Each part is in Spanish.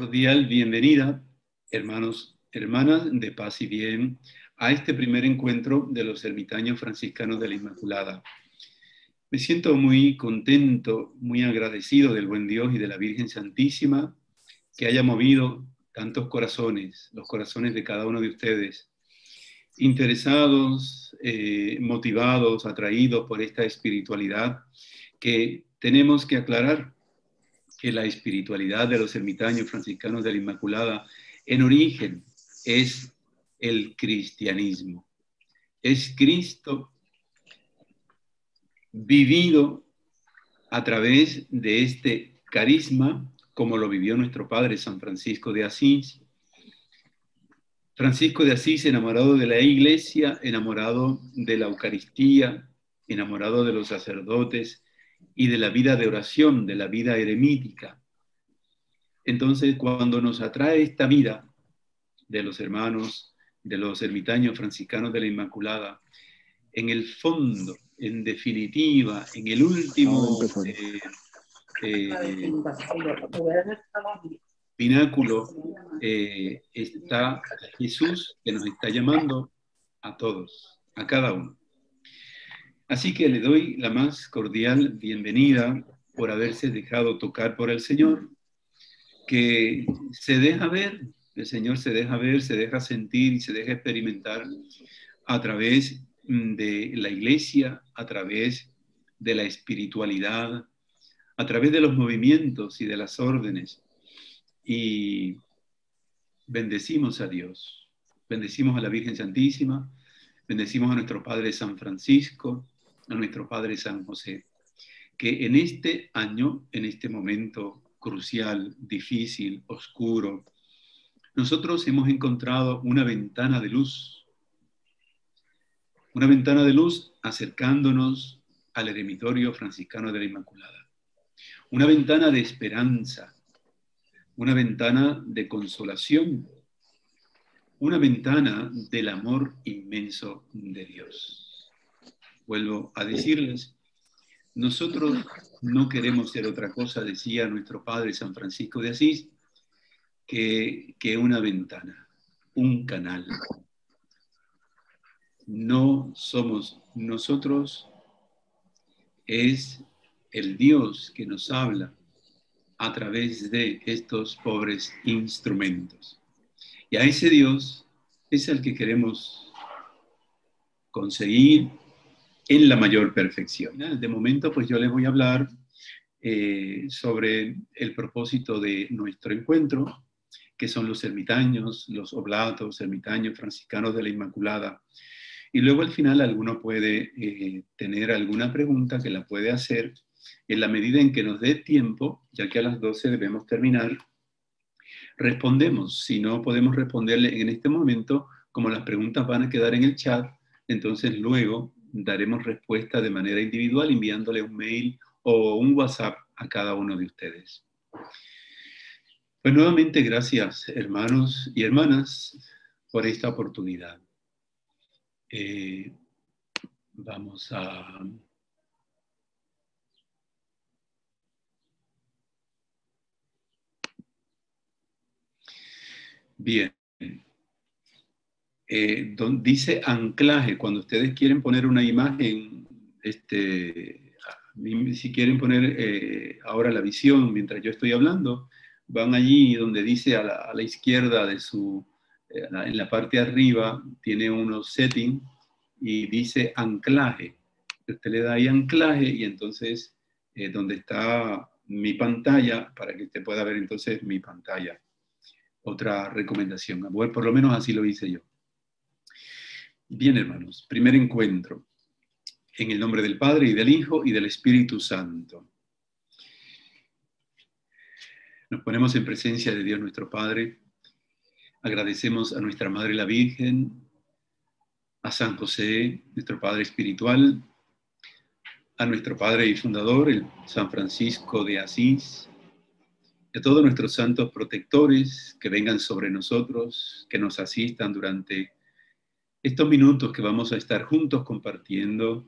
cordial bienvenida, hermanos, hermanas de paz y bien, a este primer encuentro de los ermitaños franciscanos de la Inmaculada. Me siento muy contento, muy agradecido del buen Dios y de la Virgen Santísima que haya movido tantos corazones, los corazones de cada uno de ustedes, interesados, motivados, atraídos por esta espiritualidad que tenemos que aclarar que la espiritualidad de los ermitaños franciscanos de la Inmaculada en origen es el cristianismo. Es Cristo vivido a través de este carisma, como lo vivió nuestro padre San Francisco de Asís. Francisco de Asís, enamorado de la iglesia, enamorado de la Eucaristía, enamorado de los sacerdotes y de la vida de oración, de la vida eremítica. Entonces, cuando nos atrae esta vida de los hermanos, de los ermitaños franciscanos de la Inmaculada, en el fondo, en definitiva, en el último pináculo, está Jesús, que nos está llamando a todos, a cada uno. Así que le doy la más cordial bienvenida por haberse dejado tocar por el Señor, que se deja ver, el Señor se deja ver, se deja sentir y se deja experimentar a través de la iglesia, a través de la espiritualidad, a través de los movimientos y de las órdenes. Y bendecimos a Dios, bendecimos a la Virgen Santísima, bendecimos a nuestro Padre San Francisco, a nuestro Padre San José, que en este año, en este momento crucial, difícil, oscuro, nosotros hemos encontrado una ventana de luz acercándonos al eremitorio franciscano de la Inmaculada, una ventana de esperanza, una ventana de consolación, una ventana del amor inmenso de Dios. Vuelvo a decirles, nosotros no queremos ser otra cosa, decía nuestro padre San Francisco de Asís, que una ventana, un canal. No somos nosotros, es el Dios que nos habla a través de estos pobres instrumentos. Y a ese Dios es el que queremos conseguir en la mayor perfección. De momento, pues yo les voy a hablar sobre el propósito de nuestro encuentro, que son los ermitaños, los oblatos, ermitaños franciscanos de la Inmaculada. Y luego al final alguno puede tener alguna pregunta que la puede hacer en la medida en que nos dé tiempo, ya que a las 12 debemos terminar. Respondemos. Si no podemos responderle en este momento, como las preguntas van a quedar en el chat, entonces luego daremos respuesta de manera individual enviándole un mail o un WhatsApp a cada uno de ustedes. Pues nuevamente gracias, hermanos y hermanas, por esta oportunidad. Vamos a... Bien. Dice anclaje, cuando ustedes quieren poner una imagen, si quieren poner ahora la visión mientras yo estoy hablando, van allí donde dice a la izquierda de en la parte de arriba, tiene unos settings y dice anclaje. Usted le da ahí anclaje y entonces donde está mi pantalla, para que usted pueda ver entonces mi pantalla. Otra recomendación, bueno, por lo menos así lo hice yo. Bien, hermanos, primer encuentro. En el nombre del Padre, y del Hijo, y del Espíritu Santo. Nos ponemos en presencia de Dios nuestro Padre. Agradecemos a nuestra Madre la Virgen, a San José, nuestro Padre espiritual, a nuestro Padre y Fundador, el San Francisco de Asís, y a todos nuestros santos protectores que vengan sobre nosotros, que nos asistan durante estos minutos que vamos a estar juntos compartiendo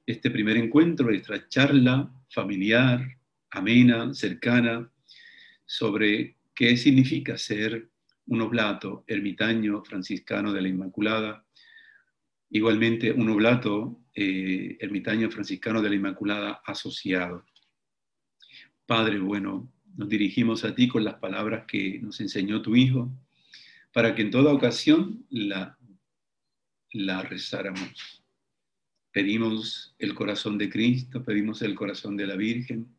este primer encuentro, esta charla familiar, amena, cercana, sobre qué significa ser un oblato ermitaño franciscano de la Inmaculada, igualmente un oblato ermitaño franciscano de la Inmaculada asociado. Padre bueno, nos dirigimos a ti con las palabras que nos enseñó tu Hijo, para que en toda ocasión la rezáramos. Pedimos el corazón de Cristo, pedimos el corazón de la Virgen,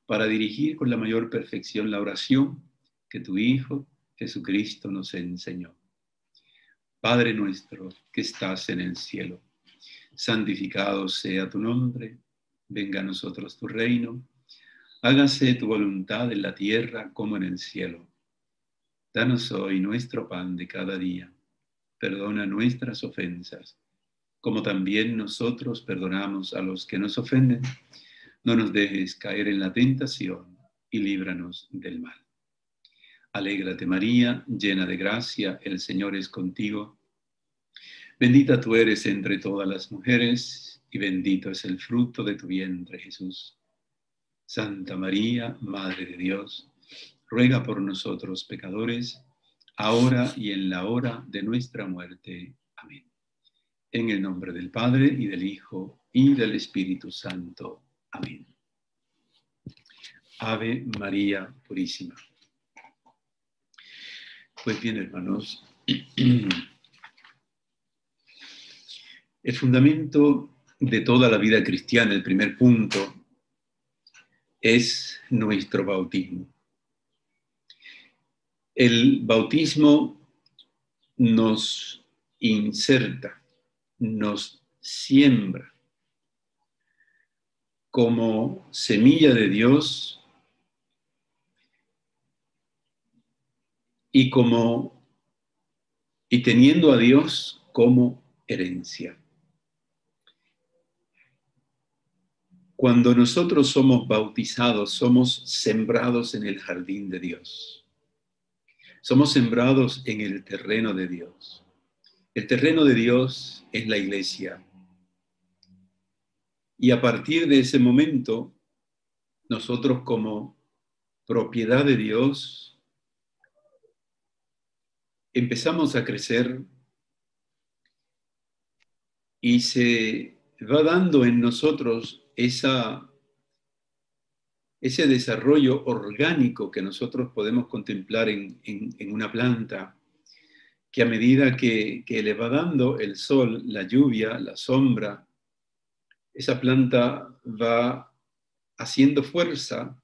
para dirigir con la mayor perfección la oración que tu Hijo Jesucristo nos enseñó. Padre nuestro que estás en el cielo, santificado sea tu nombre, venga a nosotros tu reino, hágase tu voluntad en la tierra como en el cielo. Danos hoy nuestro pan de cada día, perdona nuestras ofensas, como también nosotros perdonamos a los que nos ofenden. No nos dejes caer en la tentación y líbranos del mal. Alégrate María, llena de gracia, el Señor es contigo. Bendita tú eres entre todas las mujeres y bendito es el fruto de tu vientre, Jesús. Santa María, Madre de Dios, ruega por nosotros pecadores, ahora y en la hora de nuestra muerte. Amén. En el nombre del Padre, y del Hijo, y del Espíritu Santo. Amén. Ave María Purísima. Pues bien, hermanos, el fundamento de toda la vida cristiana, el primer punto, es nuestro bautismo. El bautismo nos inserta, nos siembra como semilla de Dios y teniendo a Dios como herencia. Cuando nosotros somos bautizados, somos sembrados en el jardín de Dios. Somos sembrados en el terreno de Dios. El terreno de Dios es la iglesia. Y a partir de ese momento, nosotros como propiedad de Dios, empezamos a crecer y se va dando en nosotros ese desarrollo orgánico que nosotros podemos contemplar en una planta, que a medida que le va dando el sol, la lluvia, la sombra, esa planta va haciendo fuerza,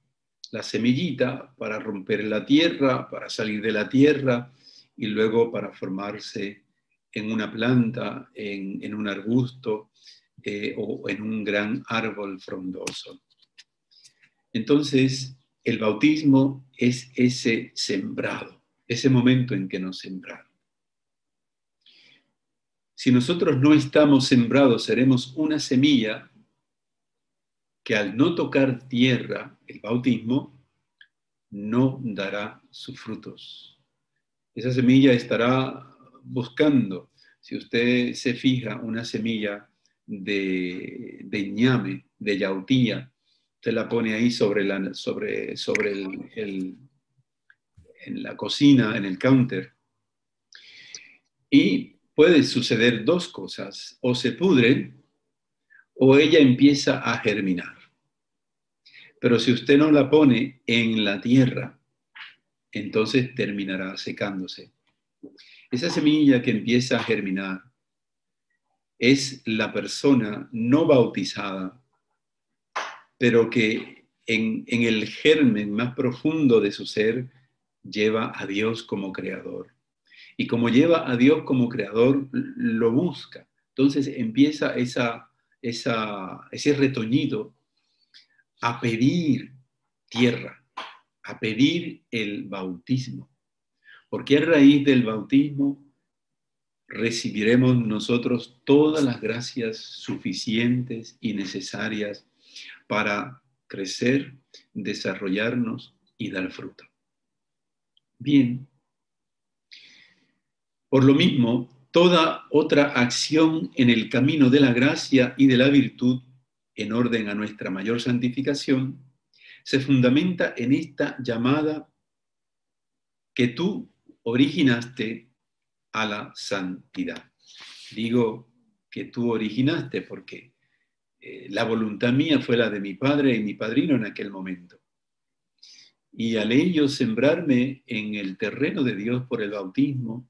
la semillita, para romper la tierra, para salir de la tierra y luego para formarse en una planta, en un arbusto o en un gran árbol frondoso. Entonces, el bautismo es ese sembrado, ese momento en que nos sembraron. Si nosotros no estamos sembrados, seremos una semilla que al no tocar tierra, el bautismo, no dará sus frutos. Esa semilla estará buscando, si usted se fija, una semilla de ñame, de yautía, usted la pone ahí en la cocina, en el counter, y puede suceder dos cosas: o se pudre o ella empieza a germinar. Pero si usted no la pone en la tierra, entonces terminará secándose. Esa semilla que empieza a germinar es la persona no bautizada, pero que en el germen más profundo de su ser lleva a Dios como creador. Y como lleva a Dios como creador, lo busca. Entonces empieza ese retoñido a pedir tierra, a pedir el bautismo. Porque a raíz del bautismo recibiremos nosotros todas las gracias suficientes y necesarias para crecer, desarrollarnos y dar fruto. Bien. Por lo mismo, toda otra acción en el camino de la gracia y de la virtud, en orden a nuestra mayor santificación, se fundamenta en esta llamada que tú originaste a la santidad. Digo que tú originaste porque la voluntad mía fue la de mi padre y mi padrino en aquel momento. Y al ellos sembrarme en el terreno de Dios por el bautismo,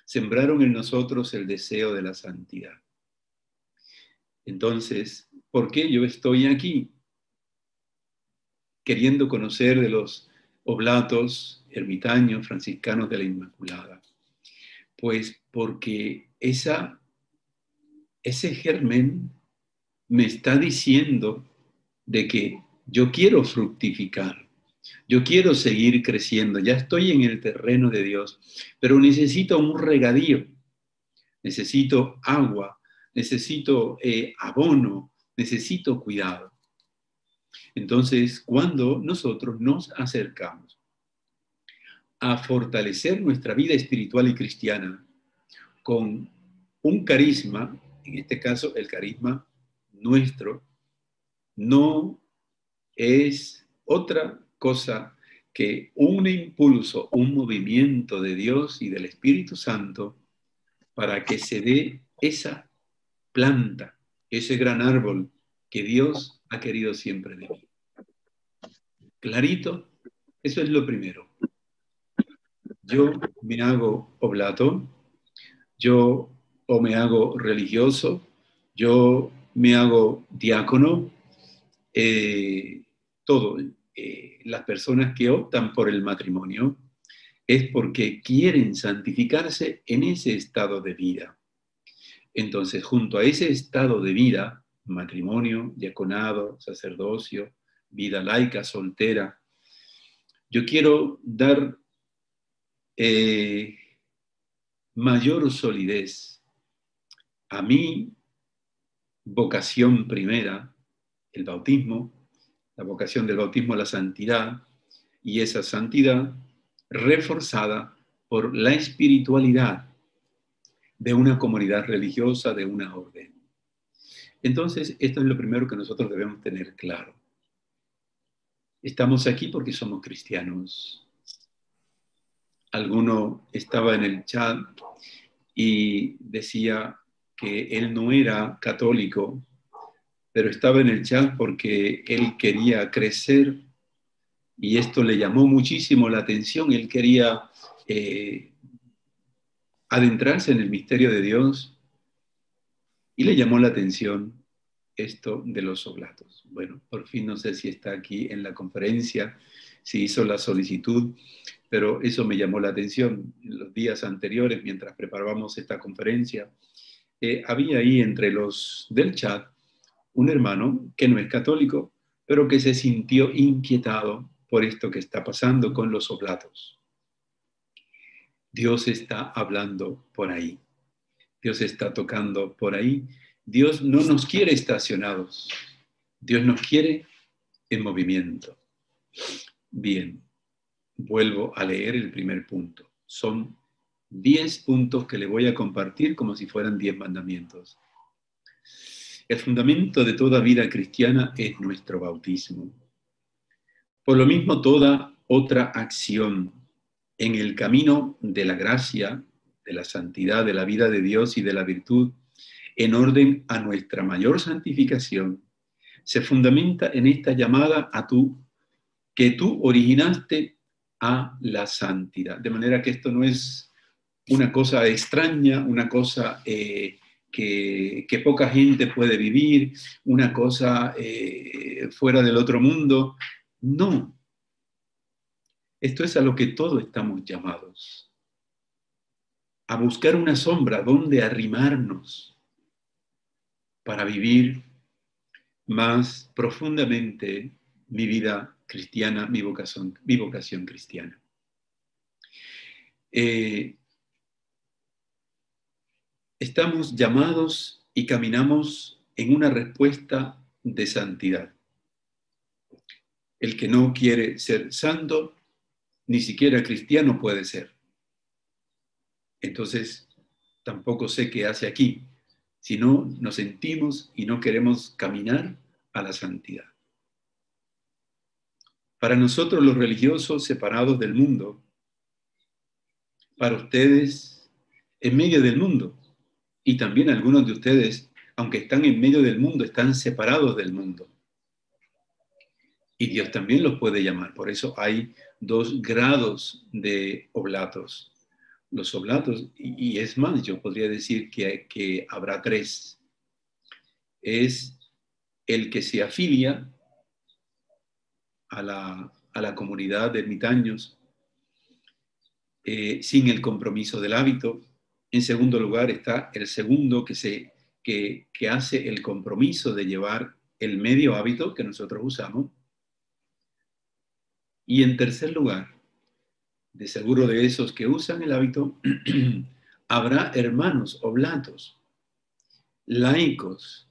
sembraron en nosotros el deseo de la santidad. Entonces, ¿por qué yo estoy aquí? Queriendo conocer de los oblatos, ermitaños, franciscanos de la Inmaculada. Pues porque ese germen me está diciendo de que yo quiero fructificar, yo quiero seguir creciendo, ya estoy en el terreno de Dios, pero necesito un regadío, necesito agua, necesito abono, necesito cuidado. Entonces, cuando nosotros nos acercamos a fortalecer nuestra vida espiritual y cristiana con un carisma, en este caso el carisma nuestro, no es otra cosa que un impulso, un movimiento de Dios y del Espíritu Santo para que se dé esa planta, ese gran árbol que Dios ha querido siempre de mí. Clarito, eso es lo primero. Yo me hago oblato, yo o me hago religioso, yo me hago diácono, todo. Las personas que optan por el matrimonio es porque quieren santificarse en ese estado de vida. Entonces, junto a ese estado de vida, matrimonio, diaconado, sacerdocio, vida laica, soltera, yo quiero dar mayor solidez a mi vocación primera, el bautismo, la vocación del bautismo a la santidad, y esa santidad reforzada por la espiritualidad de una comunidad religiosa, de una orden. Entonces, esto es lo primero que nosotros debemos tener claro. Estamos aquí porque somos cristianos. Alguno estaba en el chat y decía que él no era católico, pero estaba en el chat porque él quería crecer y esto le llamó muchísimo la atención. Él quería adentrarse en el misterio de Dios y le llamó la atención esto de los oblatos. Bueno, por fin no sé si está aquí en la conferencia, si hizo la solicitud, pero eso me llamó la atención. En los días anteriores, mientras preparábamos esta conferencia, había ahí entre los del chat un hermano que no es católico, pero que se sintió inquietado por esto que está pasando con los oblatos. Dios está hablando por ahí. Dios está tocando por ahí. Dios no nos quiere estacionados. Dios nos quiere en movimiento. Bien, vuelvo a leer el primer punto. Son 10 puntos que le voy a compartir como si fueran 10 mandamientos. El fundamento de toda vida cristiana es nuestro bautismo. Por lo mismo, toda otra acción en el camino de la gracia, de la santidad, de la vida de Dios y de la virtud, en orden a nuestra mayor santificación, se fundamenta en esta llamada que tú originaste a la santidad. De manera que esto no es una cosa extraña, una cosa que poca gente puede vivir, una cosa fuera del otro mundo. No. Esto es a lo que todos estamos llamados. A buscar una sombra donde arrimarnos para vivir más profundamente mi vida cristiana, mi vocación cristiana. Estamos llamados y caminamos en una respuesta de santidad. El que no quiere ser santo, ni siquiera cristiano puede ser. Entonces, tampoco sé qué hace aquí, si no nos sentimos y no queremos caminar a la santidad. Para nosotros los religiosos separados del mundo, para ustedes en medio del mundo. Y también algunos de ustedes, aunque están en medio del mundo, están separados del mundo. Y Dios también los puede llamar. Por eso hay 2 grados de oblatos. Los oblatos, y es más, yo podría decir que habrá 3. Es el que se afilia a la comunidad de ermitaños sin el compromiso del hábito. En segundo lugar está el segundo que hace el compromiso de llevar el medio hábito que nosotros usamos. Y en tercer lugar, de seguro de esos que usan el hábito, habrá hermanos oblatos, laicos,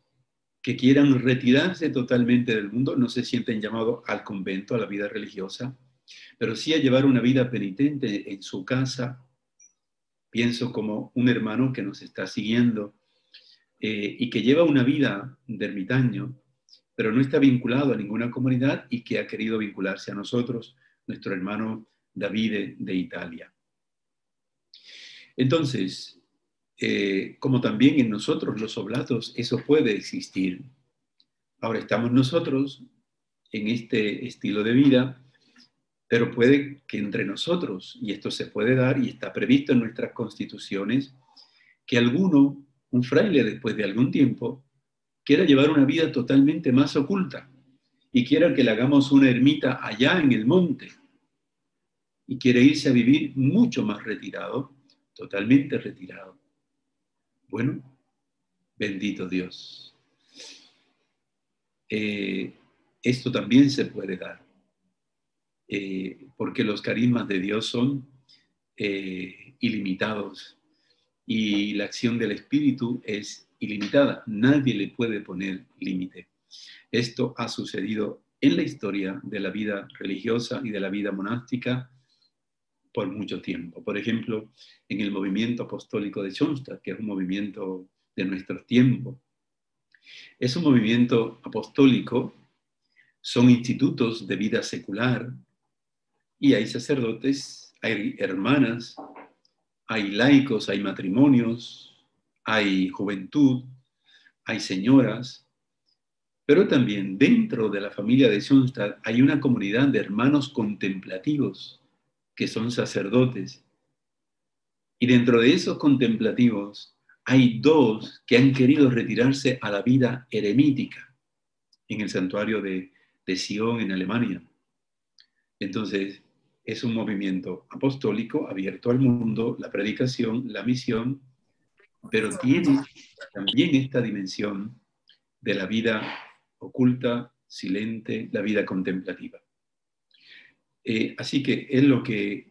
que quieran retirarse totalmente del mundo, no se sienten llamados al convento, a la vida religiosa, pero sí a llevar una vida penitente en su casa. Pienso como un hermano que nos está siguiendo y que lleva una vida de ermitaño, pero no está vinculado a ninguna comunidad y que ha querido vincularse a nosotros, nuestro hermano Davide de Italia. Entonces, como también en nosotros los oblatos, eso puede existir. Ahora estamos nosotros en este estilo de vida, pero puede que entre nosotros, y esto se puede dar y está previsto en nuestras constituciones, que alguno, un fraile después de algún tiempo, quiera llevar una vida totalmente más oculta y quiera que le hagamos una ermita allá en el monte y quiere irse a vivir mucho más retirado, totalmente retirado. Bueno, bendito Dios. Esto también se puede dar, porque los carismas de Dios son ilimitados y la acción del Espíritu es ilimitada. Nadie le puede poner límite. Esto ha sucedido en la historia de la vida religiosa y de la vida monástica por mucho tiempo. Por ejemplo, en el movimiento apostólico de Schoenstatt, que es un movimiento de nuestros tiempos. Es un movimiento apostólico, son institutos de vida secular y hay sacerdotes, hay hermanas, hay laicos, hay matrimonios, hay juventud, hay señoras, pero también dentro de la familia de Schoenstatt hay una comunidad de hermanos contemplativos que son sacerdotes. Y dentro de esos contemplativos hay 2 que han querido retirarse a la vida eremítica en el santuario de Sion en Alemania. Entonces, es un movimiento apostólico abierto al mundo, la predicación, la misión, pero tiene también esta dimensión de la vida oculta, silente, la vida contemplativa. Así que es lo que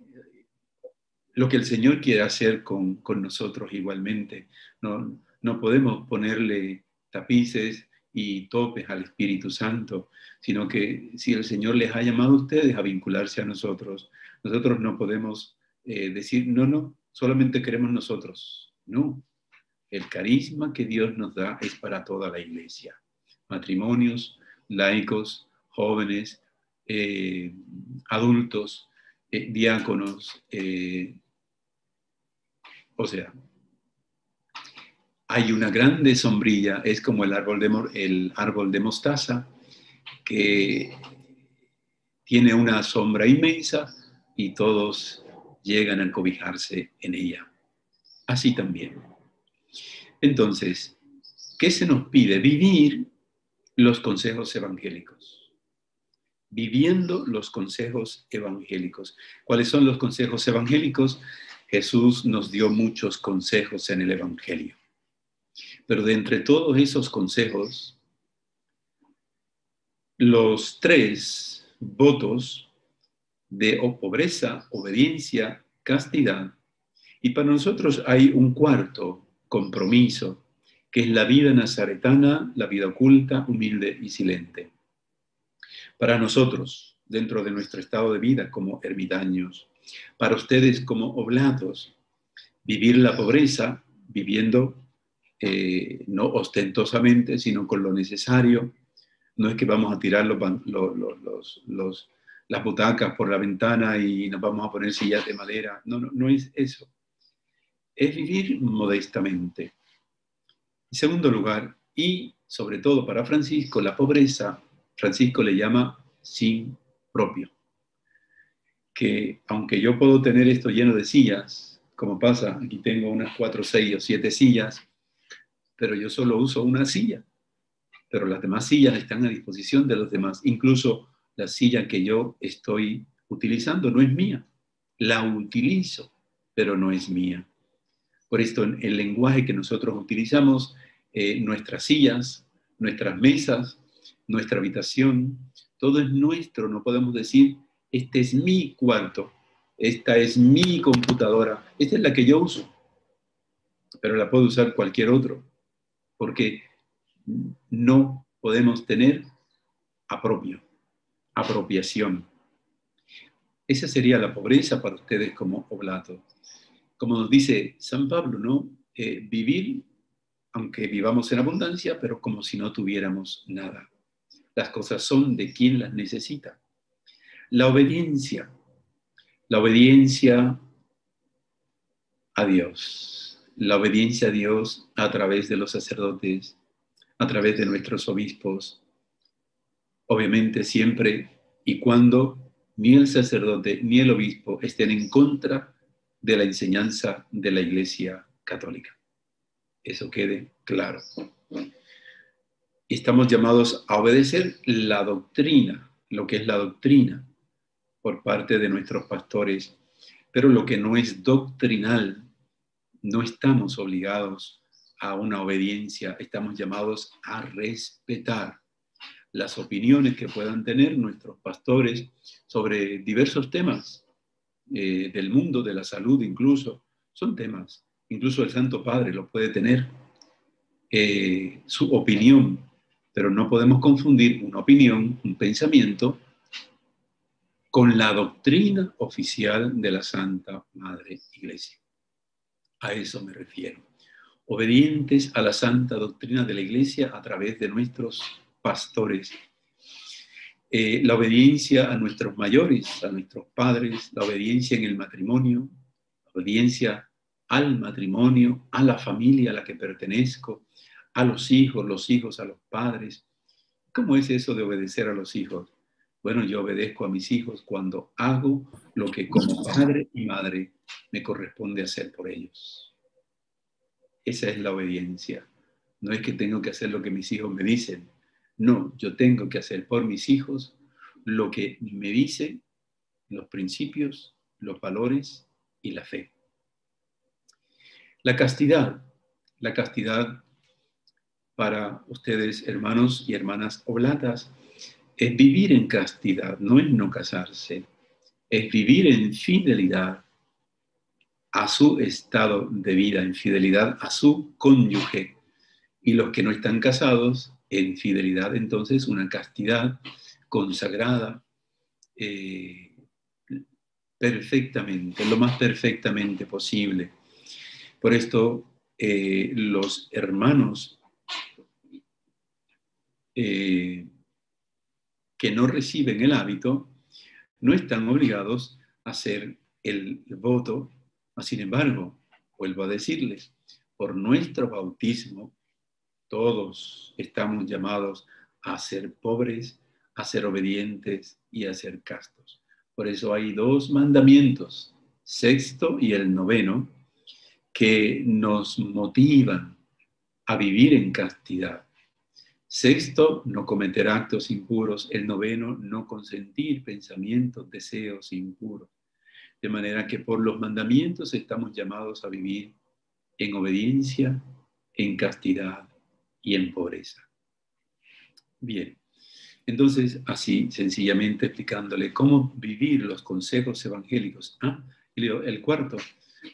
el Señor quiere hacer con nosotros igualmente. No podemos ponerle tapices y topes al Espíritu Santo, sino que si el Señor les ha llamado a ustedes a vincularse a nosotros, nosotros no podemos decir, no, solamente queremos nosotros. No, el carisma que Dios nos da es para toda la iglesia. Matrimonios, laicos, jóvenes, adultos, diáconos, o sea, hay una grande sombrilla, es como el árbol de mostaza, que tiene una sombra inmensa y todos llegan a cobijarse en ella. Así también. Entonces, ¿qué se nos pide? Vivir los consejos evangélicos. Viviendo los consejos evangélicos. ¿Cuáles son los consejos evangélicos? Jesús nos dio muchos consejos en el Evangelio. Pero de entre todos esos consejos, los 3 votos de pobreza, obediencia, castidad, y para nosotros hay un 4 compromiso, que es la vida nazaretana, la vida oculta, humilde y silente. Para nosotros, dentro de nuestro estado de vida como ermitaños, para ustedes como oblatos, vivir la pobreza, viviendo no ostentosamente, sino con lo necesario. No es que vamos a tirar las butacas por la ventana y nos vamos a poner sillas de madera. No, no, no es eso. Es vivir modestamente. En segundo lugar, y sobre todo para Francisco, la pobreza, Francisco le llama sin propio. Que aunque yo puedo tener esto lleno de sillas, como pasa, aquí tengo unas 4, 6 o 7 sillas, pero yo solo uso una silla, pero las demás sillas están a disposición de los demás. Incluso la silla que yo estoy utilizando no es mía, la utilizo, pero no es mía. Por esto, en el lenguaje que nosotros utilizamos, nuestras sillas, nuestras mesas, nuestra habitación, todo es nuestro. No podemos decir, este es mi cuarto, esta es mi computadora, esta es la que yo uso, pero la puede usar cualquier otro, porque no podemos tener apropiación. Esa sería la pobreza para ustedes como oblatos. Como nos dice San Pablo, ¿no? Vivir, aunque vivamos en abundancia, pero como si no tuviéramos nada. Las cosas son de quien las necesita. La obediencia a Dios, la obediencia a Dios a través de los sacerdotes, a través de nuestros obispos, obviamente siempre y cuando ni el sacerdote ni el obispo estén en contra de la enseñanza de la Iglesia Católica. Eso quede claro. Estamos llamados a obedecer la doctrina, lo que es la doctrina por parte de nuestros pastores, pero lo que no es doctrinal, no estamos obligados a una obediencia, estamos llamados a respetar las opiniones que puedan tener nuestros pastores sobre diversos temas del mundo, de la salud incluso, son temas, incluso el Santo Padre lo puede tener, su opinión, pero no podemos confundir una opinión, un pensamiento, con la doctrina oficial de la Santa Madre Iglesia. A eso me refiero. Obedientes a la santa doctrina de la Iglesia a través de nuestros pastores. La obediencia a nuestros mayores, a nuestros padres, la obediencia en el matrimonio, la obediencia al matrimonio, a la familia a la que pertenezco, a los hijos a los padres. ¿Cómo es eso de obedecer a los hijos? Bueno, yo obedezco a mis hijos cuando hago lo que como padre y madre me corresponde hacer por ellos. Esa es la obediencia. No es que tengo que hacer lo que mis hijos me dicen. No, yo tengo que hacer por mis hijos lo que me dicen los principios, los valores y la fe. La castidad para ustedes, hermanos y hermanas oblatas, es vivir en castidad, no es no casarse, es vivir en fidelidad a su estado de vida, en fidelidad a su cónyuge. Y los que no están casados, en fidelidad, entonces, una castidad consagrada perfectamente, lo más perfectamente posible. Por esto, los hermanos que no reciben el hábito no están obligados a hacer el voto. Sin embargo, vuelvo a decirles, por nuestro bautismo, todos estamos llamados a ser pobres, a ser obedientes y a ser castos. Por eso hay 2 mandamientos, 6º y el 9º, que nos motivan a vivir en castidad. 6º, no cometer actos impuros. El 9º, no consentir pensamientos, deseos impuros. De manera que por los mandamientos estamos llamados a vivir en obediencia, en castidad y en pobreza. Bien, entonces así sencillamente explicándole cómo vivir los consejos evangélicos. Y el 4,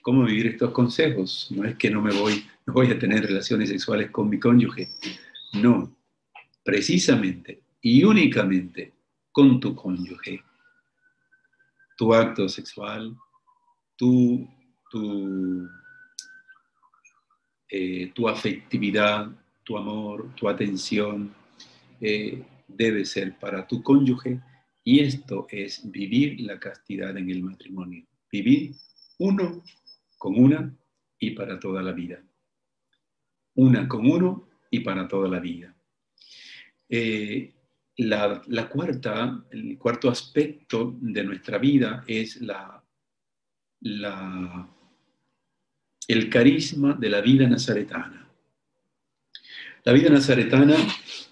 cómo vivir estos consejos. No es que no voy a tener relaciones sexuales con mi cónyuge. No, precisamente y únicamente con tu cónyuge. Tu acto sexual, tu afectividad, tu amor, tu atención, debe ser para tu cónyuge Y esto es vivir la castidad en el matrimonio. Vivir uno con una y para toda la vida. Una con uno y para toda la vida. El cuarto aspecto de nuestra vida es el carisma de la vida nazaretana. La vida nazaretana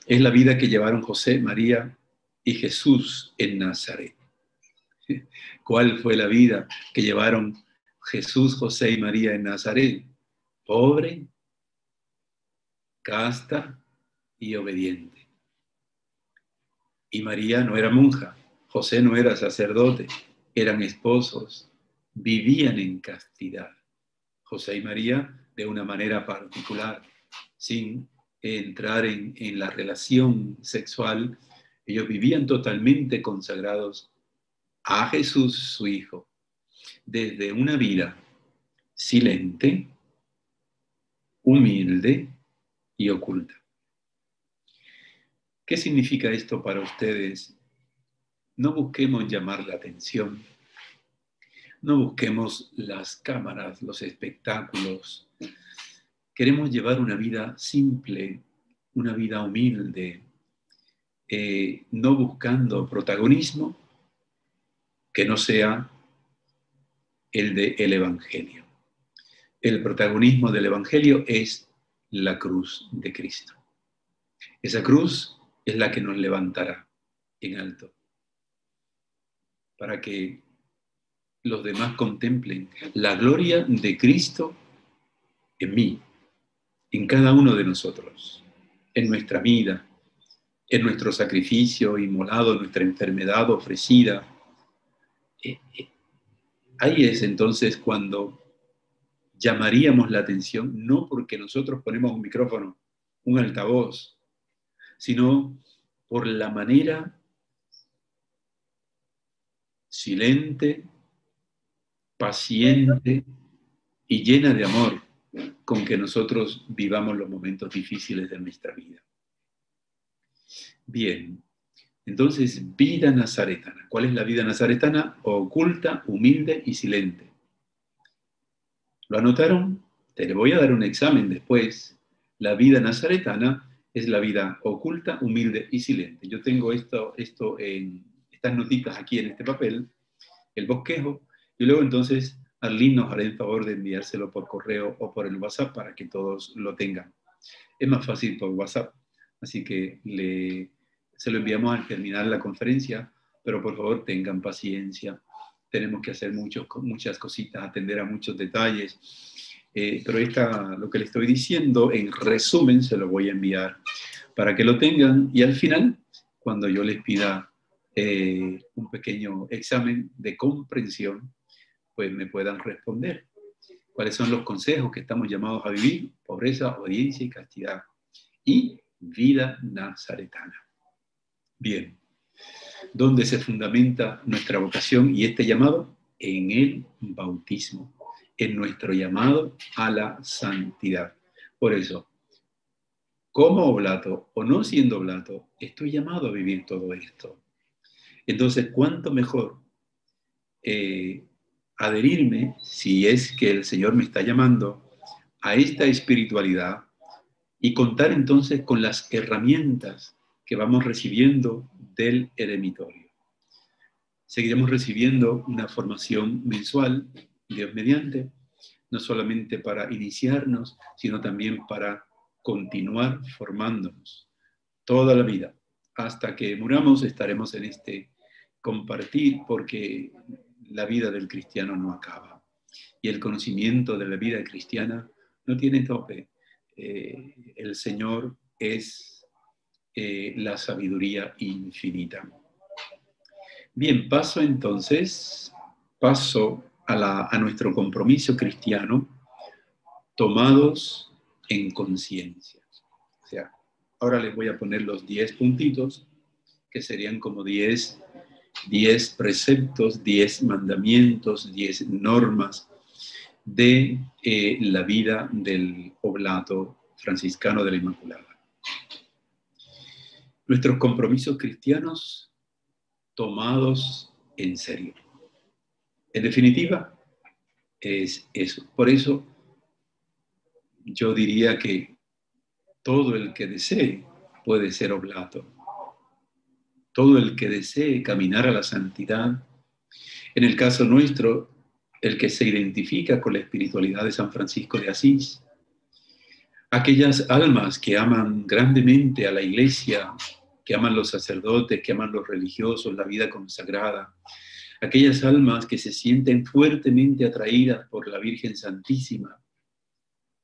es la vida que llevaron José, María y Jesús en Nazaret. ¿Cuál fue la vida que llevaron Jesús, José y María en Nazaret? Pobre, casta y obediente. Y María no era monja, José no era sacerdote, eran esposos, vivían en castidad. José y María de una manera particular, sin entrar en la relación sexual, ellos vivían totalmente consagrados a Jesús, su Hijo, desde una vida silente, humilde y oculta. ¿Qué significa esto para ustedes? No busquemos llamar la atención, no busquemos las cámaras, los espectáculos. Queremos llevar una vida simple, una vida humilde, no buscando protagonismo que no sea el del Evangelio. El protagonismo del Evangelio es la cruz de Cristo. Esa cruz es la que nos levantará en alto, para que los demás contemplen la gloria de Cristo en mí, en cada uno de nosotros, en nuestra vida, en nuestro sacrificio inmolado, nuestra enfermedad ofrecida. Ahí es entonces cuando llamaríamos la atención, no porque nosotros ponemos un micrófono, un altavoz, sino por la manera silente, paciente y llena de amor con que nosotros vivamos los momentos difíciles de nuestra vida. Bien, entonces, vida nazaretana. ¿Cuál es la vida nazaretana? Oculta, humilde y silente. ¿Lo anotaron? Te le voy a dar un examen después. La vida nazaretana es la vida oculta, humilde y silente. Yo tengo esto en estas notitas aquí en este papel, el bosquejo, y luego entonces Arlene nos hará el favor de enviárselo por correo o por el WhatsApp para que todos lo tengan. Es más fácil por WhatsApp, así que se lo enviamos al terminar la conferencia, pero por favor tengan paciencia. Tenemos que hacer muchas cositas, atender a muchos detalles. Pero lo que le estoy diciendo, en resumen, se lo voy a enviar para que lo tengan y al final, cuando yo les pida un pequeño examen de comprensión, pues me puedan responder. ¿Cuáles son los consejos que estamos llamados a vivir? Pobreza, obediencia y castidad. Y vida nazaretana. Bien. ¿Dónde se fundamenta nuestra vocación y este llamado? En el bautismo, en nuestro llamado a la santidad. Por eso, como oblato o no siendo oblato, estoy llamado a vivir todo esto. Entonces, ¿cuánto mejor adherirme, si es que el Señor me está llamando, a esta espiritualidad y contar entonces con las herramientas que vamos recibiendo del eremitorio? Seguiremos recibiendo una formación mensual, Dios mediante, no solamente para iniciarnos, sino también para continuar formándonos toda la vida. Hasta que muramos estaremos en este compartir, porque la vida del cristiano no acaba. Y el conocimiento de la vida cristiana no tiene tope. El Señor es la sabiduría infinita. Bien, paso a nuestro compromiso cristiano, tomados en conciencia. O sea, ahora les voy a poner los 10 puntitos, que serían como 10 preceptos, 10 mandamientos, 10 normas de la vida del oblato franciscano de la Inmaculada. Nuestros compromisos cristianos tomados en serio. En definitiva, es eso. Por eso yo diría que todo el que desee puede ser oblato. Todo el que desee caminar a la santidad, en el caso nuestro, el que se identifica con la espiritualidad de San Francisco de Asís, aquellas almas que aman grandemente a la iglesia, que aman los sacerdotes, que aman los religiosos, la vida consagrada, aquellas almas que se sienten fuertemente atraídas por la Virgen Santísima,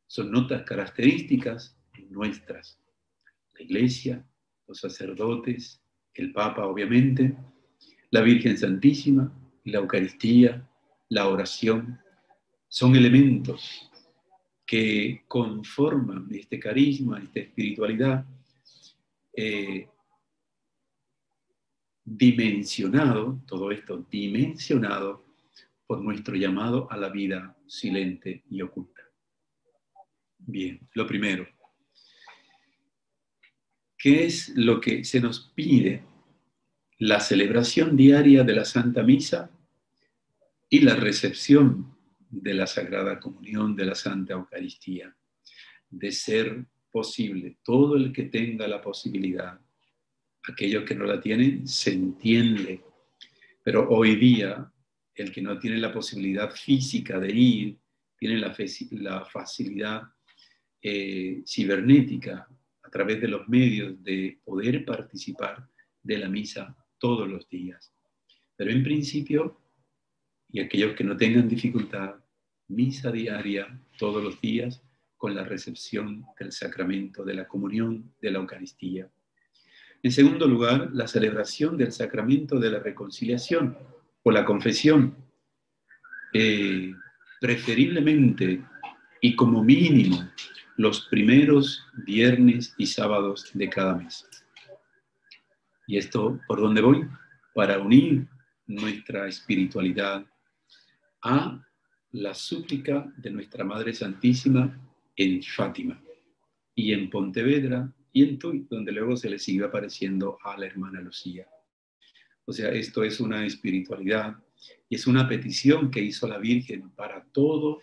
son notas características nuestras. La iglesia, los sacerdotes, el Papa obviamente, la Virgen Santísima, la Eucaristía, la oración, son elementos que conforman este carisma, esta espiritualidad, dimensionado, todo esto dimensionado por nuestro llamado a la vida silente y oculta. Bien, lo primero, ¿qué es lo que se nos pide? La celebración diaria de la Santa Misa y la recepción de la Sagrada Comunión, de la Santa Eucaristía. De ser posible, todo el que tenga la posibilidad, aquellos que no la tienen, se entiende, pero hoy día el que no tiene la posibilidad física de ir, tiene la facilidad cibernética a través de los medios de poder participar de la misa todos los días. Pero en principio, y aquellos que no tengan dificultad, misa diaria todos los días con la recepción del sacramento de la comunión, de la Eucaristía. En segundo lugar, la celebración del sacramento de la reconciliación o la confesión, preferiblemente y como mínimo los primeros viernes y sábados de cada mes. ¿Y esto por dónde voy? Para unir nuestra espiritualidad a la súplica de nuestra Madre Santísima en Fátima y en Pontevedra y en Tui, donde luego se le sigue apareciendo a la hermana Lucía. O sea, esto es una espiritualidad y es una petición que hizo la Virgen para todo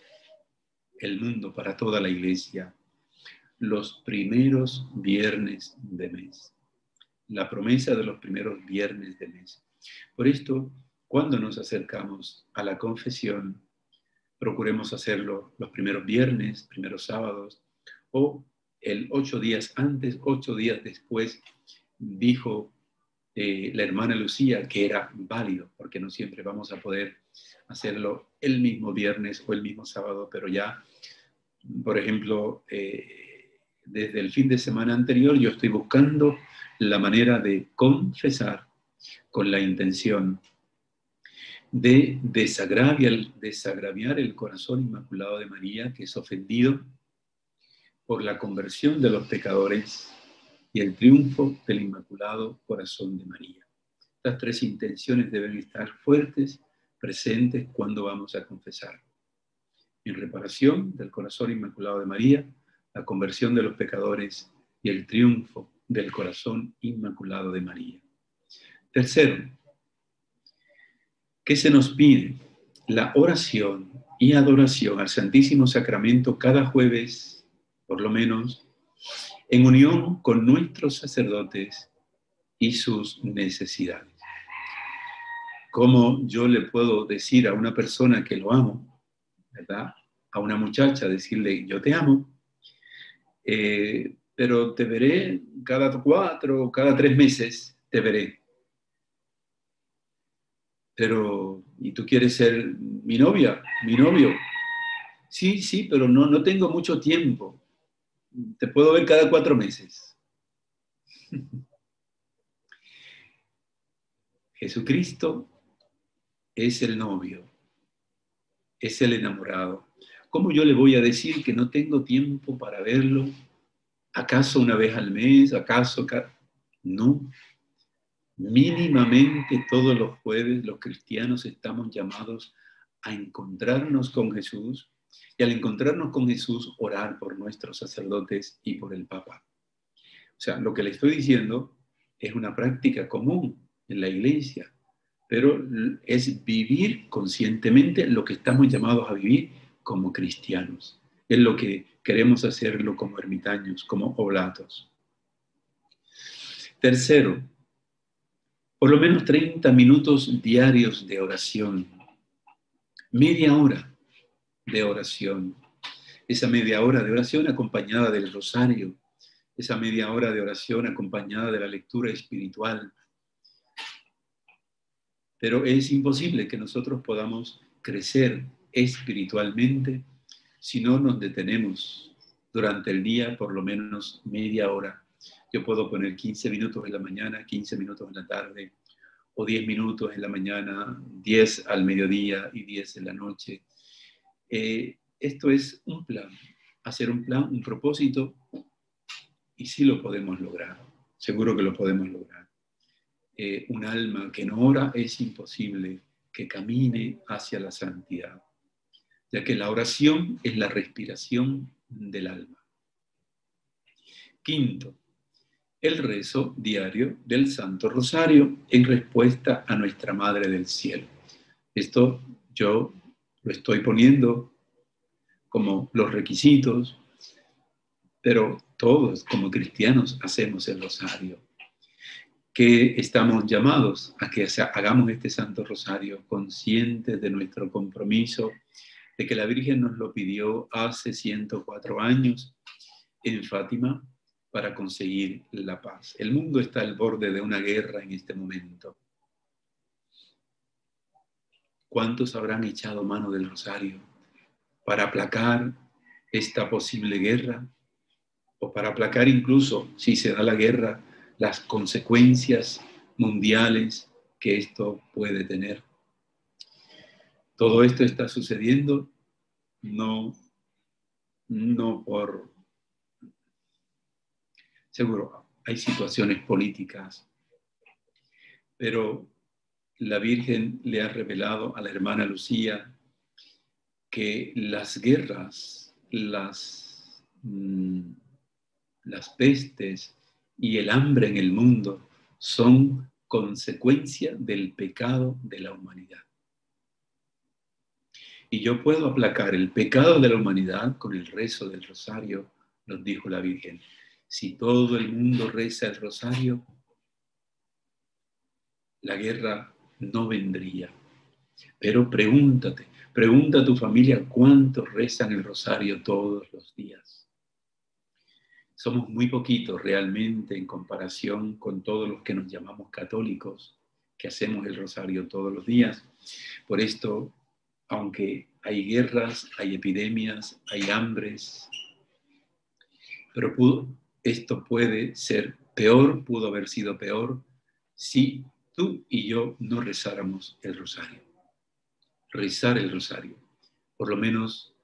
el mundo, para toda la iglesia, los primeros viernes de mes. La promesa de los primeros viernes de mes. Por esto, cuando nos acercamos a la confesión, procuremos hacerlo los primeros viernes, primeros sábados, o el 8 días antes, 8 días después, dijo la hermana Lucía que era válido, porque no siempre vamos a poder hacerlo el mismo viernes o el mismo sábado, pero ya, por ejemplo, desde el fin de semana anterior yo estoy buscando la manera de confesar con la intención de desagraviar el corazón inmaculado de María, que es ofendido por la conversión de los pecadores y el triunfo del Inmaculado Corazón de María. Estas tres intenciones deben estar fuertes, presentes cuando vamos a confesar. En reparación del Corazón Inmaculado de María, la conversión de los pecadores y el triunfo del Corazón Inmaculado de María. Tercero, ¿qué se nos pide? La oración y adoración al Santísimo Sacramento cada jueves, por lo menos, en unión con nuestros sacerdotes y sus necesidades. ¿Cómo yo le puedo decir a una persona que lo amo, ¿verdad? A una muchacha, decirle, yo te amo, pero te veré cada 4 o cada 3 meses, te veré. Pero, ¿y tú quieres ser mi novia, mi novio? Sí, sí, pero no tengo mucho tiempo. Te puedo ver cada 4 meses. Jesucristo es el novio, es el enamorado. ¿Cómo yo le voy a decir que no tengo tiempo para verlo? ¿Acaso una vez al mes? ¿Acaso? No. Mínimamente todos los jueves los cristianos estamos llamados a encontrarnos con Jesús y al encontrarnos con Jesús orar por nuestros sacerdotes y por el Papa. O sea, lo que le estoy diciendo es una práctica común en la iglesia. pero es vivir conscientemente lo que estamos llamados a vivir como cristianos. Es lo que queremos hacerlo como ermitaños, como oblatos. Tercero, por lo menos 30 minutos diarios de oración. Media hora de oración. Esa media hora de oración acompañada del rosario. Esa media hora de oración acompañada de la lectura espiritual. Pero es imposible que nosotros podamos crecer espiritualmente si no nos detenemos durante el día por lo menos media hora. Yo puedo poner 15 minutos en la mañana, 15 minutos en la tarde, o 10 minutos en la mañana, 10 al mediodía y 10 en la noche. Esto es un plan, hacer un plan, un propósito, y sí lo podemos lograr, seguro que lo podemos lograr. Un alma que no ora es imposible que camine hacia la santidad, ya que la oración es la respiración del alma. Quinto, el rezo diario del Santo Rosario en respuesta a nuestra Madre del Cielo. Esto yo lo estoy poniendo como los requisitos, pero todos como cristianos hacemos el rosario. Que estamos llamados a que hagamos este Santo Rosario conscientes de nuestro compromiso, de que la Virgen nos lo pidió hace 104 años en Fátima para conseguir la paz. El mundo está al borde de una guerra en este momento. ¿Cuántos habrán echado mano del rosario para aplacar esta posible guerra? O para aplacar incluso, si se da la guerra, las consecuencias mundiales que esto puede tener. Todo esto está sucediendo no por... Seguro, hay situaciones políticas, pero la Virgen le ha revelado a la hermana Lucía que las guerras, las pestes y el hambre en el mundo son consecuencia del pecado de la humanidad. Y yo puedo aplacar el pecado de la humanidad con el rezo del rosario, nos dijo la Virgen. Si todo el mundo reza el rosario, la guerra no vendría. Pero pregunta a tu familia cuántos rezan el rosario todos los días. Somos muy poquitos realmente en comparación con todos los que nos llamamos católicos, que hacemos el rosario todos los días. Por esto, aunque hay guerras, hay epidemias, hay hambres, pero esto puede ser peor, pudo haber sido peor, si tú y yo no rezáramos el rosario. Rezar el rosario, por lo menos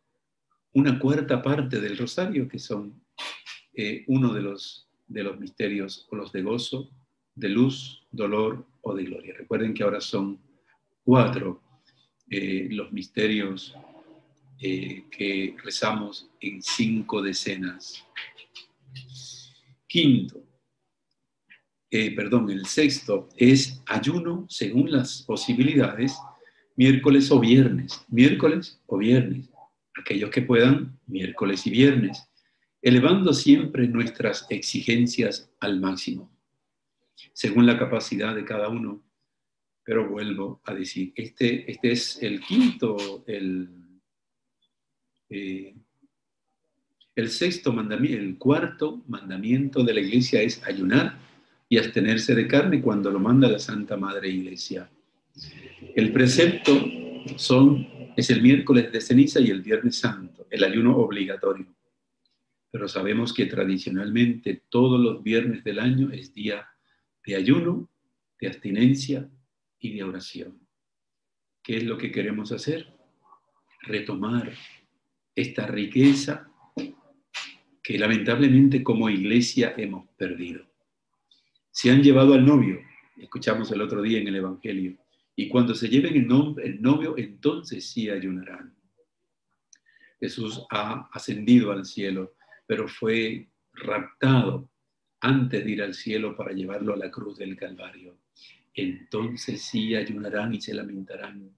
una cuarta parte del rosario, que son uno de los misterios, o los de gozo, de luz, dolor o de gloria. Recuerden que ahora son 4 los misterios que rezamos en 5 decenas. El sexto es ayuno según las posibilidades, miércoles o viernes. Miércoles o viernes. Aquellos que puedan, miércoles y viernes. Elevando siempre nuestras exigencias al máximo, según la capacidad de cada uno. Pero vuelvo a decir, este es el quinto, el sexto mandamiento, el cuarto mandamiento de la Iglesia es ayunar y abstenerse de carne cuando lo manda la Santa Madre Iglesia. El precepto es el miércoles de ceniza y el viernes santo, el ayuno obligatorio. Pero sabemos que tradicionalmente todos los viernes del año es día de ayuno, de abstinencia y de oración. ¿Qué es lo que queremos hacer? Retomar esta riqueza que lamentablemente como iglesia hemos perdido. Se han llevado al novio, escuchamos el otro día en el Evangelio, y cuando se lleven el novio, entonces sí ayunarán. Jesús ha ascendido al cielo, pero fue raptado antes de ir al cielo para llevarlo a la cruz del Calvario. entonces sí ayunarán y se lamentarán.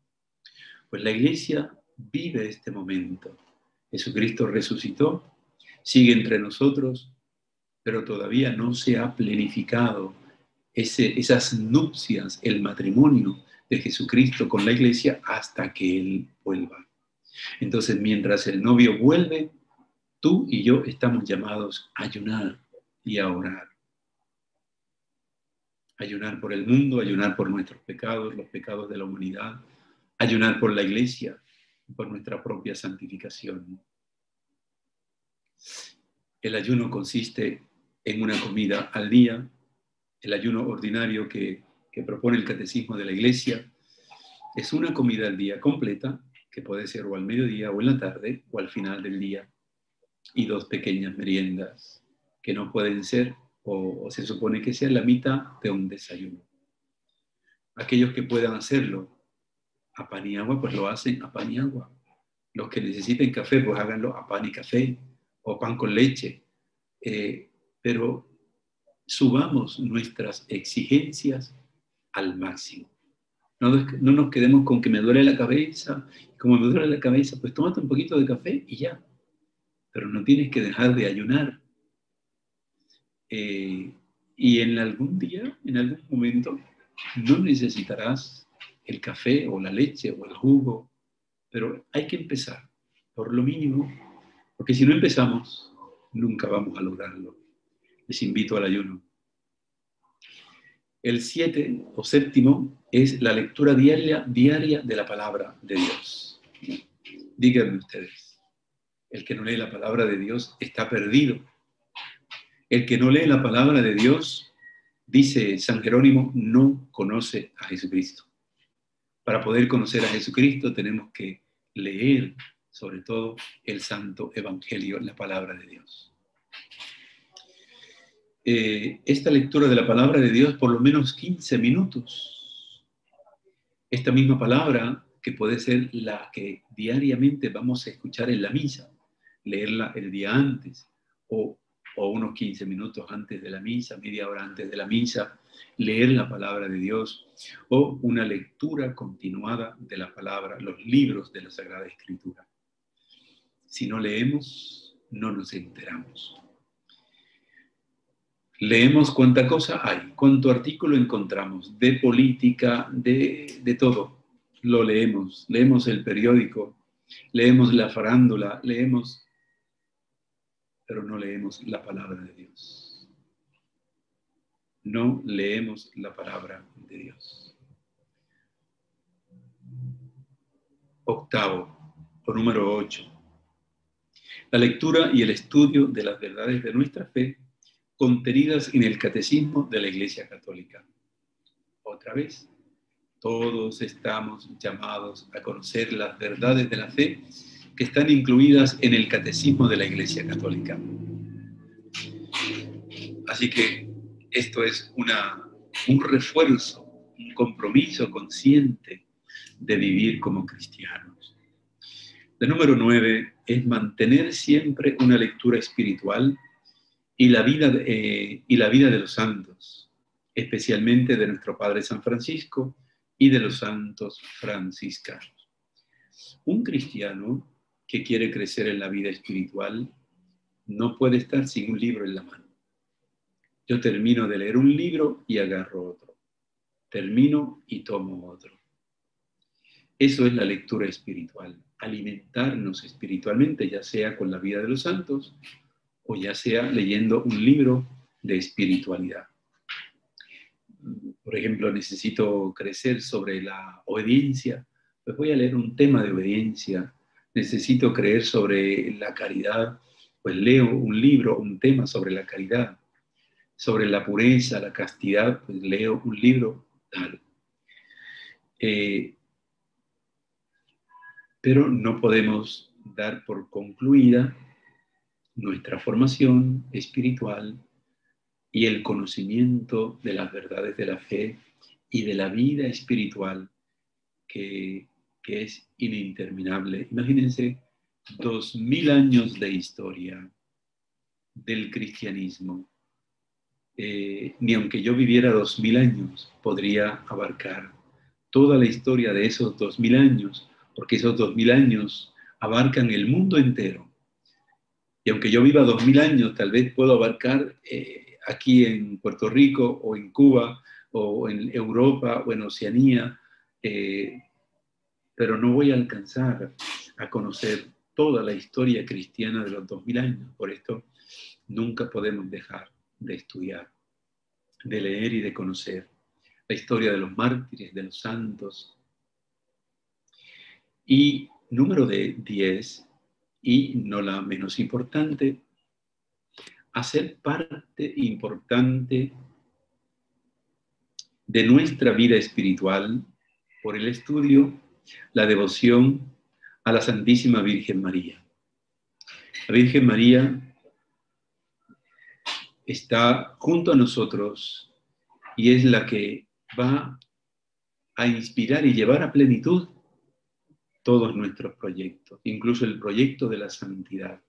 Pues la iglesia vive este momento. Jesucristo resucitó, sigue entre nosotros, pero todavía no se ha planificado esas nupcias, el matrimonio de Jesucristo con la iglesia hasta que Él vuelva. Entonces, mientras el novio vuelve, tú y yo estamos llamados a ayunar y a orar. Ayunar por el mundo, ayunar por nuestros pecados, los pecados de la humanidad, ayunar por la iglesia, por nuestra propia santificación. El ayuno consiste en una comida al día, el ayuno ordinario que propone el Catecismo de la Iglesia es una comida al día completa, que puede ser o al mediodía o en la tarde o al final del día, y 2 pequeñas meriendas que no pueden ser o se supone que sea la mitad de un desayuno. Aquellos que puedan hacerlo a pan y agua, pues lo hacen a pan y agua. Los que necesiten café, pues háganlo a pan y café o pan con leche. Pero subamos nuestras exigencias al máximo. No nos quedemos con que me duele la cabeza. Como me duele la cabeza, pues tómate un poquito de café y ya. Pero no tienes que dejar de ayunar. Y en algún día, en algún momento, no necesitarás el café o la leche o el jugo, pero hay que empezar por lo mínimo, porque si no empezamos, nunca vamos a lograrlo. Les invito al ayuno. El 7 o séptimo es la lectura diaria de la palabra de Dios. Díganme ustedes, el que no lee la palabra de Dios está perdido. El que no lee la palabra de Dios, dice San Jerónimo, no conoce a Jesucristo. Para poder conocer a Jesucristo tenemos que leer, sobre todo, el Santo Evangelio, la palabra de Dios. Esta lectura de la palabra de Dios por lo menos 15 minutos. Esta misma palabra que puede ser la que diariamente vamos a escuchar en la misa, leerla el día antes o unos 15 minutos antes de la misa, media hora antes de la misa, leer la palabra de Dios o una lectura continuada de la palabra, los libros de la Sagrada Escritura. Si no leemos, no nos enteramos. Leemos cuánta cosa hay, cuánto artículo encontramos, de política, de todo. Lo leemos, leemos el periódico, leemos la farándula, leemos, pero no leemos la palabra de Dios. No leemos la palabra de Dios. Octavo, o número 8. La lectura y el estudio de las verdades de nuestra fe contenidas en el Catecismo de la Iglesia Católica. Otra vez, todos estamos llamados a conocer las verdades de la fe que están incluidas en el Catecismo de la Iglesia Católica. Así que esto es un refuerzo, un compromiso consciente de vivir como cristianos. El número 9 es mantener siempre una lectura espiritual y la vida de los santos, especialmente de nuestro Padre San Francisco y de los santos franciscanos. Un cristiano que quiere crecer en la vida espiritual no puede estar sin un libro en la mano. Yo termino de leer un libro y agarro otro. Termino y tomo otro. Eso es la lectura espiritual, alimentarnos espiritualmente, ya sea con la vida de los santos o ya sea leyendo un libro de espiritualidad. Por ejemplo, necesito crecer sobre la obediencia, pues voy a leer un tema de obediencia. Necesito creer sobre la caridad, pues leo un libro, un tema sobre la caridad. Sobre la pureza, la castidad, pues leo un libro tal. Pero no podemos dar por concluida nuestra formación espiritual y el conocimiento de las verdades de la fe y de la vida espiritual que es ininterminable. Imagínense 2000 años de historia del cristianismo ni aunque yo viviera 2000 años, podría abarcar toda la historia de esos 2000 años, porque esos 2000 años abarcan el mundo entero. Y aunque yo viva 2000 años, tal vez puedo abarcar aquí en Puerto Rico o en Cuba o en Europa o en Oceanía, pero no voy a alcanzar a conocer toda la historia cristiana de los 2000 años. Por esto nunca podemos dejar de estudiar, de leer y de conocer la historia de los mártires, de los santos. Y número 10, y no la menos importante, hacer parte importante de nuestra vida espiritual por el estudio, la devoción a la Santísima Virgen María. La Virgen María está junto a nosotros y es la que va a inspirar y llevar a plenitud todos nuestros proyectos, incluso el proyecto de la santidad,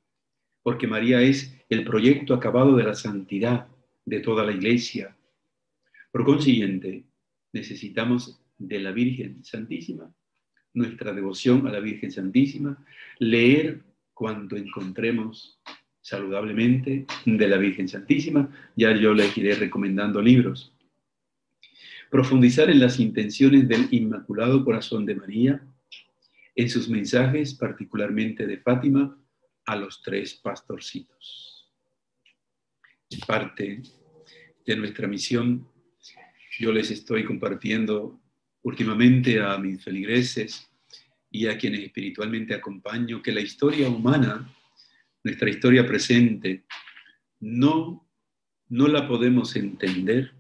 porque María es el proyecto acabado de la santidad de toda la Iglesia. Por consiguiente, necesitamos de la Virgen Santísima, nuestra devoción a la Virgen Santísima, leer cuanto encontremos saludablemente de la Virgen Santísima, ya yo les iré recomendando libros. Profundizar en las intenciones del Inmaculado Corazón de María, en sus mensajes, particularmente de Fátima, a los 3 pastorcitos. Es parte de nuestra misión. Yo les estoy compartiendo últimamente a mis feligreses y a quienes espiritualmente acompaño que la historia humana, nuestra historia presente, no la podemos entender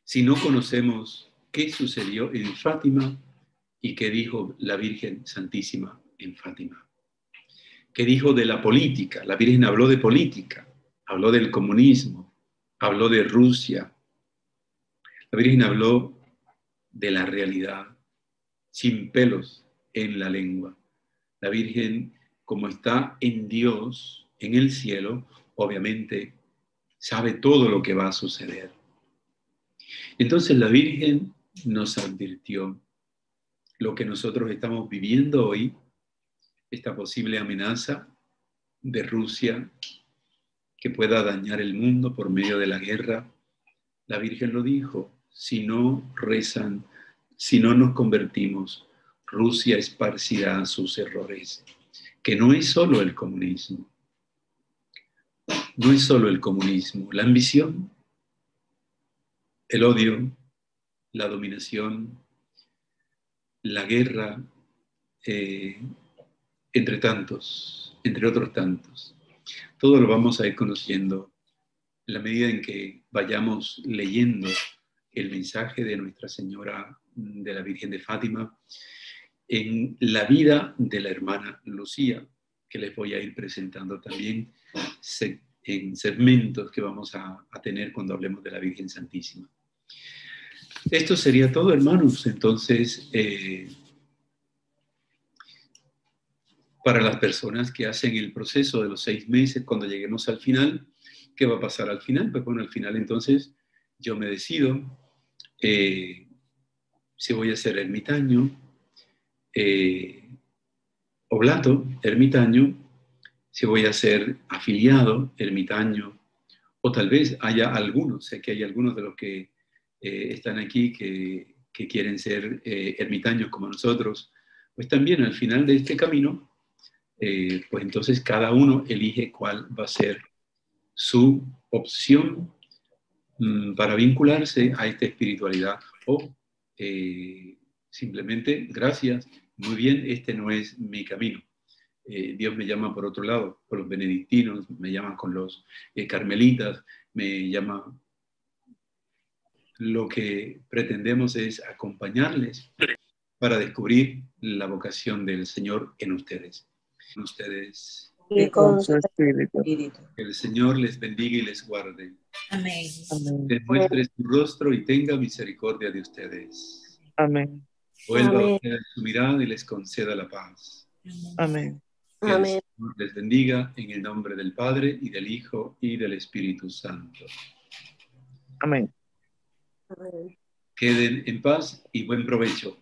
si no conocemos qué sucedió en Fátima y qué dijo la Virgen Santísima en Fátima. ¿Qué dijo de la política? La Virgen habló de política, habló del comunismo, habló de Rusia. La Virgen habló de la realidad, sin pelos en la lengua. La Virgen, como está en Dios, en el cielo, obviamente sabe todo lo que va a suceder. Entonces la Virgen nos advirtió lo que nosotros estamos viviendo hoy, esta posible amenaza de Rusia que pueda dañar el mundo por medio de la guerra. La Virgen lo dijo, si no rezan, si no nos convertimos, Rusia esparcirá sus errores, que no es solo el comunismo, no es solo el comunismo, la ambición, el odio, la dominación, la guerra, entre tantos, entre otros tantos. Todo lo vamos a ir conociendo en la medida en que vayamos leyendo el mensaje de Nuestra Señora de la Virgen de Fátima en la vida de la hermana Lucía, que les voy a ir presentando también en segmentos que vamos a tener cuando hablemos de la Virgen Santísima. Esto sería todo, hermanos. Entonces, para las personas que hacen el proceso de los 6 meses, cuando lleguemos al final, ¿qué va a pasar al final? Pues bueno, al final entonces yo me decido si voy a ser ermitaño, oblato, ermitaño, si voy a ser afiliado, ermitaño, o tal vez haya algunos, sé que hay algunos de los que están aquí que quieren ser ermitaños como nosotros, pues también al final de este camino, pues entonces cada uno elige cuál va a ser su opción para vincularse a esta espiritualidad o simplemente, gracias, muy bien, este no es mi camino. Dios me llama por otro lado, con los benedictinos, me llama con los carmelitas, me llama. Lo que pretendemos es acompañarles para descubrir la vocación del Señor en ustedes. En ustedes. Y con su espíritu. Que el Señor les bendiga y les guarde. Amén. Les muestre su rostro y tenga misericordia de ustedes. Amén. Vuelva a Amén. ustedes su mirada y les conceda la paz. Amén. Que el Amén. Señor les bendiga en el nombre del Padre, y del Hijo, y del Espíritu Santo. Amén. Amén. Queden en paz y buen provecho.